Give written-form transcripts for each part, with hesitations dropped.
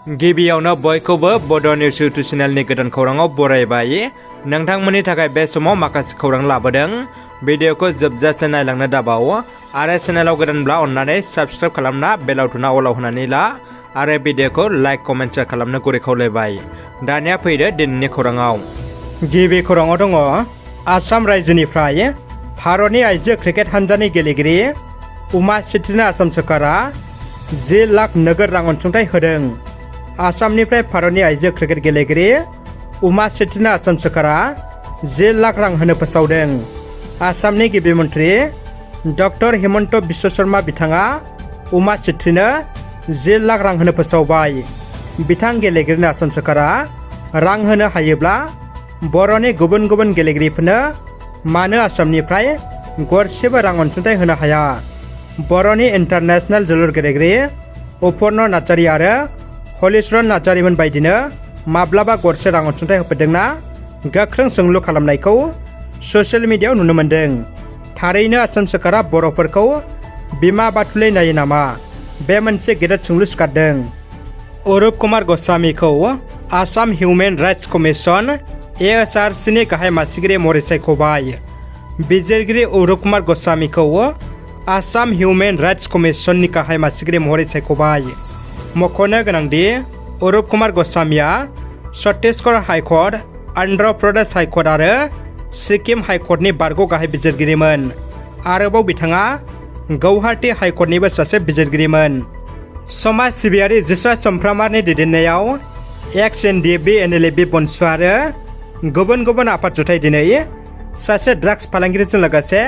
गिबियावनो बयखौबो बड' निउस इउटुब चेनेलनि गोदान खौराङाव बरायबाय। नोंथांमोननि थाखाय बे समाव माखासे खौरां लाबोदों। भिडिअखौ जोबजासे नायलांनो दाबाव आरो चेनेलाव गोदानब्ला अन्नानै साबस्क्राइब खालामना बेल आइकनआ अलाव होनानै ला आरो भिडिअखौ लाइक कमेन्ट शेयार खालामनो गुरै खावलायबाय। दानिया फैदो दिनैनि खौराङाव। गिबि खौराङाव दङ आसाम रायजोनिफ्राय भारतनि आइजो क्रिकेट हानजानि गेलेगिरि उमा शेट्टीनो आसाम सोरखारा 10 लाख नोगोद रां अनसुंथाइ होदों। आसामनिफ्राय भारतनि आइजो क्रिकेट गेलेगिरि उमा शेट्टीनो आसाम सोरखारा 10 लाख रां होनो फोसावदों। आसामनि गिबि मन्थ्रि डक्टर हिमन्त बिश्व शर्मा बिथाङा उमा शेट्टीनो 10 लाख रां होनो फोसावबाय। बिथां गेलेगिरिनो आसाम सोरखारा रां होनो हायोब्ला बर'नि गुबुन गुबुन गेलेगिरिफोरनो मानो आसामनिफ्राय गरसेबो रां अनसुंथाइ होनो हाया? बर'नि इन्टारनेशनेल जोलुर गेलेगिरि उपर्न नार्जारी आरो हलिचरन नार्जारीमोन बायदिनो माब्लाबा गरसे रां अनसुंथाइ होफेरदोंना? गोख्रों सोंलु खालामनायखौ ससियेल मिडियायाव नुनो मोन्दों। थारैनो आसाम सोरखारा बर'फोरखौ बिमा बाथुलै नायो नामा? बे मोनसे गेदेर सोंलु सिखारदों। अरुप कुमार गस्वामीखौ आसाम हिउमेन राइट्स कमिसन ASRCनि गाहाय मासिगिरि महरै सायख'बाय। बिजिरगिरि अरुप कुमार गस्वामीखौ आसाम हिउमेन राइट्स कमिसननि गाहाय मासिगिरि महरै सायख'बाय। मख'नो गोनांदि अरुप कुमार गस्वामीया छत्तीसगढ़ हाइकर्ट, आन्ध्र प्रदेश हाइकर्ट आरो सिक्किम हाइकर्टनि बारग' गाहाय बिजिरगिरिमोन। आरोबाव बिथाङा गौहाटी हाइकर्टनिबो सासे बिजिरगिरिमोन। समाज सिबियारि जिसा चम्फ्रामारनि दैदेननायाव XNDB NLB बनसु आरो गुबुन गुबुन आफाद जुथाइ दिनै सासे ड्राग्स फालांगिरिजों लोगोसे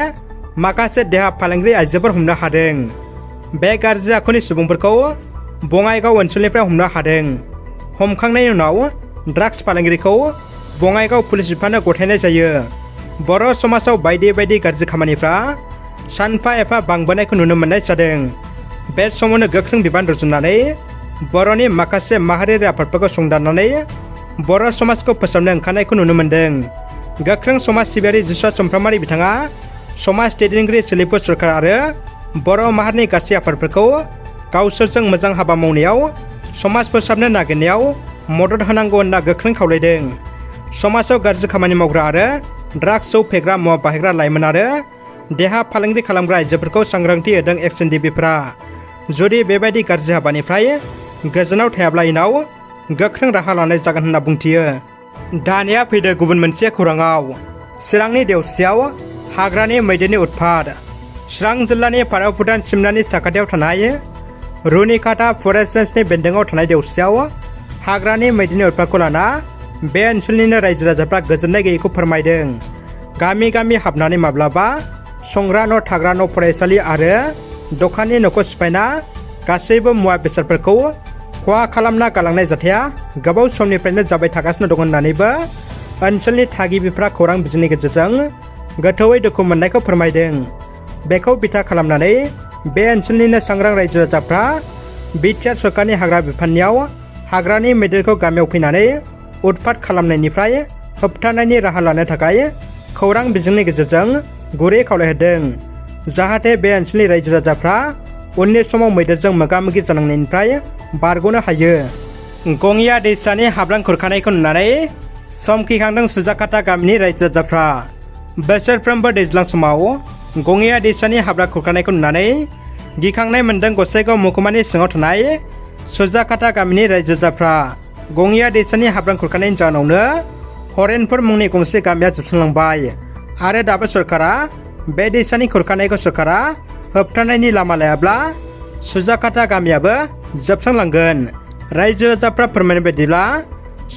माखासे देहा फालांगिरि आइजोफोर हमनो हादों। बे गाज्रि आखुनि सुबुंफोरखौ बङाइगाव ओनसोलनिफ्राय हमनो हादों। हमखांनायनि उनाव ड्राग्स फालांगिरिखौ बङाइगाव पुलिस बिफाननो गथायनाय जायो। बर' समाजाव बायदि बायदि गाज्रि खामानिफ्रा सानफा एफा बांबोनायखौ नुनो मोननाय जादों। बे समावनो गोख्रों बिबान रुजुननानै बर'नि माखासे माहारियारि आफादफोरखौ संदाननानै बर' समाजखौ फोसाबनो ओंखारनायखौ नुनो मोन्दों। गोख्रों समाज सिबियारि जिसा चम्फ्रामारि बिथाङा समाज दैदेनगिरि सोलिफु सरकार आरो बर' माहारिनि गासै आफादफोरखौ गावसोरजों मोजां हाबा मावनायाव समाज फोसाबनो नागिरनायाव मदद होनांगौ होनना गोख्रों खावलायदों। समाजाव गाज्रि खामानि मावग्रा आरो ड्राग्स जौ फेग्रा मुवा बाहायग्रा लाइमोन आरो देहा फालांगि खालामग्रा आइजोफोरखौ सांग्रांथि होदों XNDBफ्रा। जुदि बेबायदि गाज्रि हाबानिफ्राय गोजानाव थायाब्ला इनाव गोख्रों राहा लानाय जागोन होनना बुंथियो। दानिया फैदो गुबुन मोनसे खौराङाव। चिरांनि देवस्रियाव हाग्रानि मैदेरनि उत्पात। चिरां जिल्लानि फाराव भुटान सिमनानि साखाथियाव थानाय रुनिकाटा फरेस्ट रेन्जनि बेन्दोङाव थानाय देवस्रियाव हाग्रानि मैदेरनि उत्पातखौ लाना बे ओनसोलनिनो रायजो राजाफ्रा गोजोननाय गैयैखौ फोरमायदों। गामि गामि हाबनानै माब्लाबा संग्रा न', थाग्रा न', फरायसालि आरो दखाननि न'खौ सिफायना गासैबो मुवा बेसादफोरखौ खहा खालामना गालांनाय जाथाया गोबाव समनिफ्रायनो जाबाय थागासिनो दं होननानैबो ओनसोलनि थागिबिफ्रा खौरां बिजोंनि गेजेरजों गोथौयै दुखु मोननायखौ फोरमायदों। बेखौ बिथा खालामनानै बे ओनसोलनिनो सांग्रां रायजो राजाफ्रा बिटिआर सरकारनि हाग्रा बिफाननियाव हाग्रानि मैदेरखौ गामियाव फैनानै उत्पात खालामनायनिफ्राय होबथानायनि राहा लानो थाखाय खौरां बिजोंनि गेजेरजों गुरै खावलायहोदों। जाहाथे बे ओनसोलनि रायजो राजाफ्रा उननि समाव मैदेरजों मोगा मोगि जानांनायनिफ्राय बारग'नो हायो। गङिया दैसानि हाब्रां खुरखानायखौ नुनानै समखिखांदों सुजाकाटा गामिनि रायजो राजाफ्रा। बोसोरफ्रोमबो दैज्लां समाव गङिया दैसानि हाब्रां खुरखानायखौ नुनानै गिखांनाय मोन्दों गसाइगाव महकुमानि सिङाव थानाय सुजाकाटा गामिनि रायजो राजाफ्रा। गङिया दैसानि हाब्रां खुरखानायनि जाहोनावनो हरेनपुर मुंनि गंसे गामिया जोबस्रांलांबाय आरो दाबो सरकारा बे दैसानि खुरखानायखौ सरकारा होबथानायनि लामा लायाब्ला सुजाकाटा गामियाबो जोबस्रांलांगोन। रायजो राजाफ्रा फोरमायनाय बायदिब्ला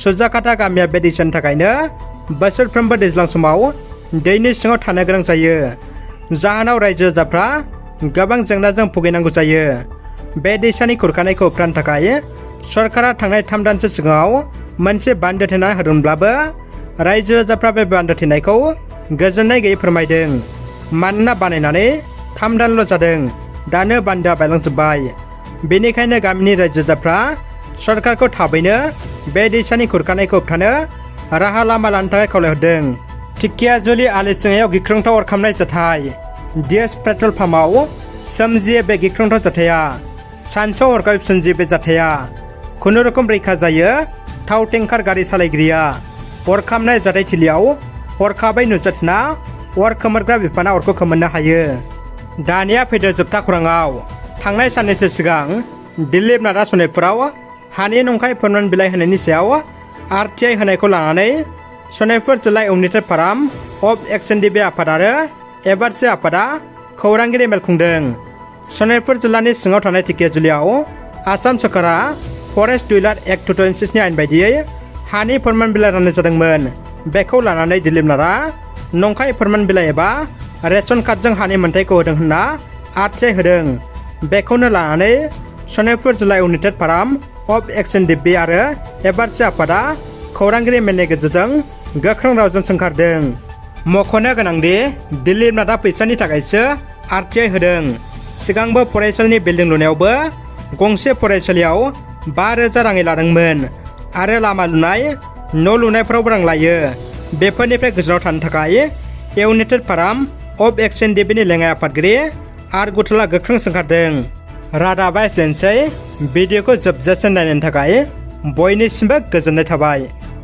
सुजाकाटा गामिया बे दैसानि थाखायनो बोसोरफ्रोमबो दैज्लां समाव दैनि सिङाव थानो गोनां जायो। जाहोनाव रायजो राजाफ्रा गोबां जेंनाजों भुगिनांगौ जायो। बे दैसानि खुरखानायखौ होबथानो थाखाय सरकारा थांनाय 3 दानसो सिगाङाव मोनसे बान्दो थेना होदोंब्लाबो रायजो राजाफ्रा बे बान्दो थेनायखौ गोजोननाय गैयै फोरमायदों। मानोना बानायनानै 3 दानल' जादों, दानो बान्दोआ बायलांजोब्बाय। बेनिखायनो गामिनि रायजो राजाफ्रा सरकारखौ थाबैनो बे दैसानि खुरखानायखौ होबथानो राहा लामा लानो थाखाय खावलायहरदों। टिकियाजुलि आलिसिङायाव गिख्रंथाव अर खामनाय जाथाय। डिएस पेट्रल पाम्पआव सोमजियो बे गिख्रंथाव जाथाया। सानसौ हरखाबै सोमजियो बे जाथाया। खुनुरुखुम रैखा जायो थाव टेंकार गारि सालायगिरिया। अर खामनाय जाथायथिलियाव हरखाबै नुजाथिना अर खोमोरग्रा बिफाना अरखौ खोमोरनो हायो। दानिया फैदो जोबथा खौराङाव। थांनाय साननैसो सिगां दिलीप नाथआ सनितपुराव हानि नंखाय फोरमान बिलाइ होनायनि सायाव RTI होनायखौ लानानै सनितपुर जिल्ला इउनाइटेड फार्म अफ एक्सन-DB आफाद आरो एबारसि आफादा खौरांगिरि मेल खुंदों। सनितपुर जिल्लानि सिङाव थानाय टिकेजुलियाव आसाम सरकारा फरेस्ट डुइलार एक्ट 2006 नि आयेन बायदियै हानि फोरमान बिलाइ राननाय जादोंमोन। बेखौ लानानै दिलीप नाथआ नंखाय फोरमान बिलाइ एबा रेशन कार्डजों हानि मोनथायखौ होदों होनना RTI होदों। बेखौनो लानानै सनितपुर जिल्ला इउनाइटेड फार्म अफ एक्सन-DB आरो एबारसि आफादा खौरांगिरि मेलनि गेजेरजों गोख्रों रावजों सोंखारदों। मख'नो गोनांदि दिलीप नाथआ फैसानि थाखायसो RTI होदों। सिगांबो फरायसालिनि बिल्डिं लुनायावबो गंसे फरायसालियाव 5,000 राङै लादोंमोन आरो लामा लुनाय न' लुनायफोरावबो रां लायो। बेफोरनिफ्राय गोजानाव थानो थाखाय इउनाइटेड फार्म अफ एक्सन-DB नि लेङाइ आफादगिरि आर गुथुला गोख्रों सोंखारदों। रादाबा एसेनोसै। भिडिअखौ जोबजासिम नायनायनि थाखाय बयनिसिमबो गोजोननाय थाबाय।